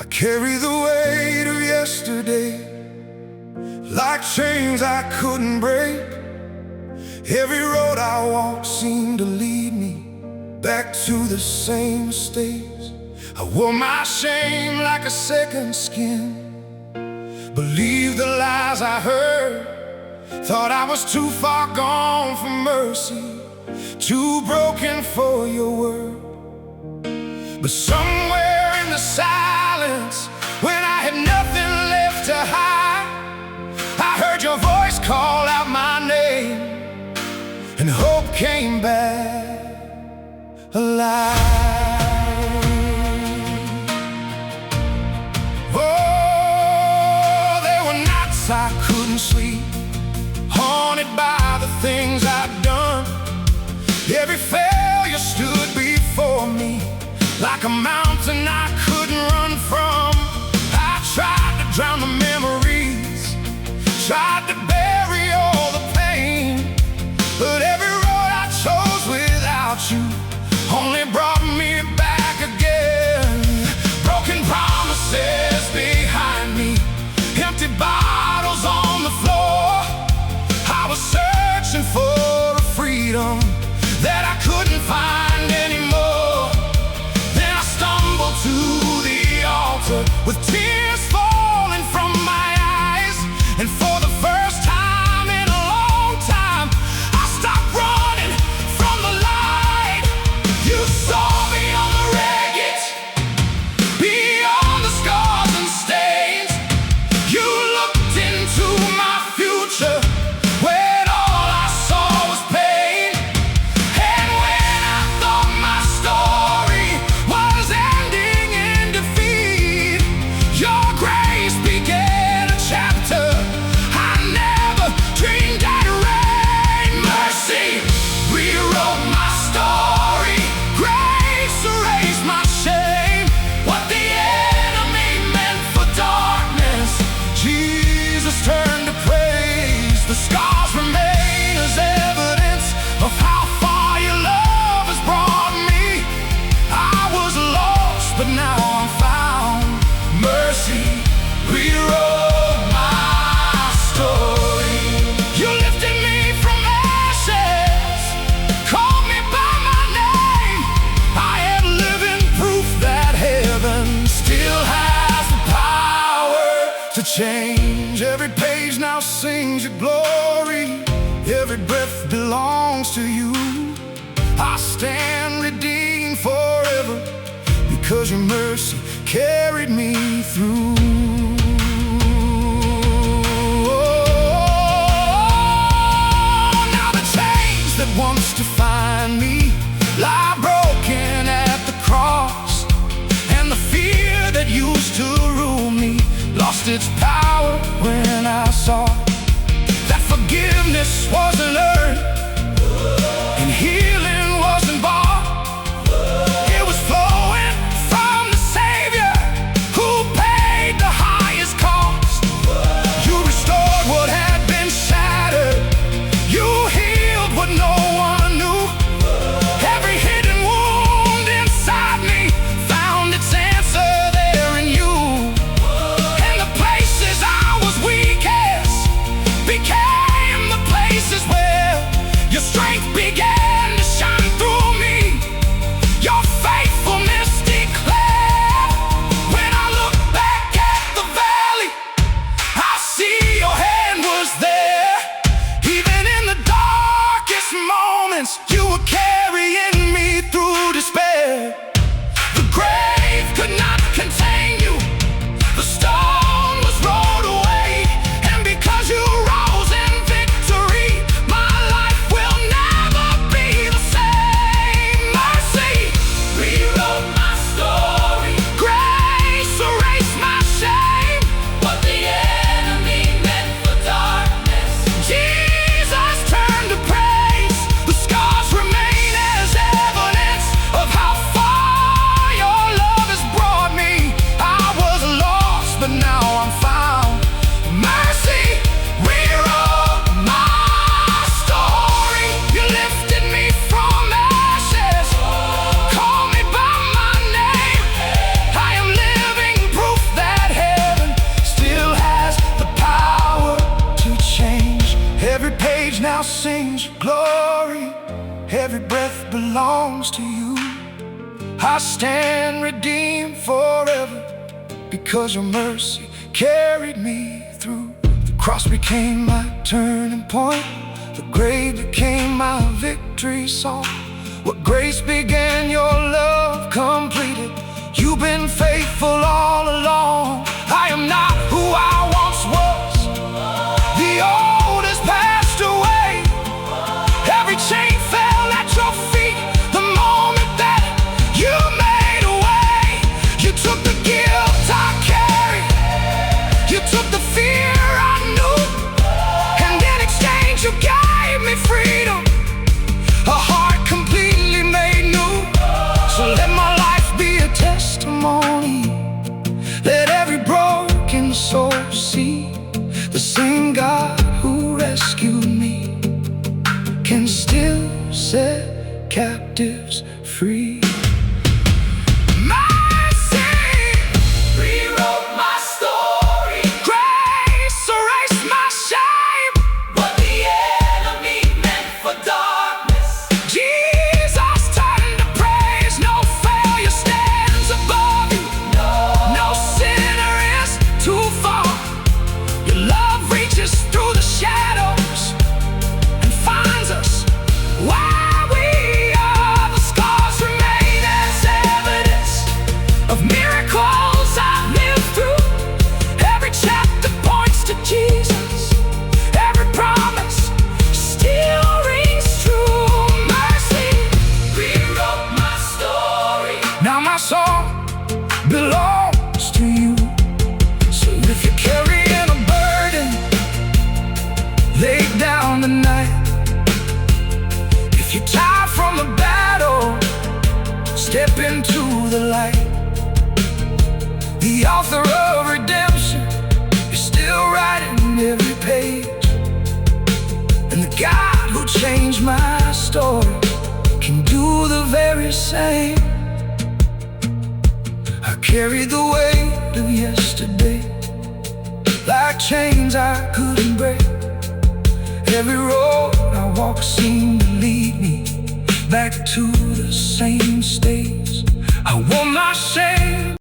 I carry the weight of yesterday, like chains I couldn't break. Every road I walked seemed to lead me back to the same mistakes. I wore my shame like a second skin, believed the lies I heard, thought I was too far gone for mercy, too broken for your word. But somewhere in the silence, when I had nothing left to hide, I heard your voice call out my name, and hope came back alive. Oh, there were nights I couldn't sleep, haunted by the things I'd done. Every failure stood before me like a mountain I couldn't run from. I tried to drown the memories, tried to bury all the pain, but every road I chose without you only brought me back again. Broken promises behind me, empty bottles on the floor. I was searching for a freedom that I couldn't find anymore. Then I stumbled to the altar with tears falling from my eyes, and for the first time in a long time, I stopped running from the light. You saw beyond the wreckage, beyond the scars and stains. You looked into my future when all I saw was pain. And when I thought my story was ending in defeat, your grace began a chapter I never dreamed I'd read. Mercy rewrote my story, grace erased my shame. What the enemy meant for darkness, Jesus turned to praise. The scars remain as evidence of how far your love has brought me. I was lost, but now I'm found. Mercy rewrote my story. You lifted me from ashes, called me by my name. I am living proof that heaven still has the power to change. Every page now sings your glory, every breath belongs to you. I stand redeemed forever because your mercy carried me through. Now the chains that once defined me lie broken at the cross, and the fear that used to rule me lost its power when I saw that forgiveness wasn't earned and healing wasn't bought. It was flowing from the Savior who paid the highest cost. You restored what had been shattered, you healed what no one knew. Every hidden wound inside me found its answer there in you. And the places I was weakest became the places where belongs to you. I stand redeemed forever, because your mercy carried me through. The cross became my turning point, the grave became my victory song. What grace began, your love completed. You've been faithful all along. I am not who I once was. The old has passed away. Every chain fell at your feet the moment that you made a way. You took the guilt I carried, you took the fear I knew, and in exchange you gave me freedom, a heart completely made new. So let my life be a testimony. Let every broken soul see the same God who rescued me can still set captives free. Mercy rewrote my story. Grace erased my shame. What the enemy meant for darkness, Jesus turned to praise. No failure stands above you. No sinner is too far. Your love reaches through the shadows and finds us where we are. The scars remain as evidence of miracles I've lived through. Every chapter points to Jesus, every promise still rings true. Mercy rewrote my story. Now my song belongs to you. So if you're carrying a burden, lay down tonight. If you're tired from the battle, step into the light. The author of redemption is still writing every page, and the God who changed my story can do the very same. I carried the weight of yesterday like chains I couldn't break. Every road I walk seemed to lead me back to the same stage. I wore my shame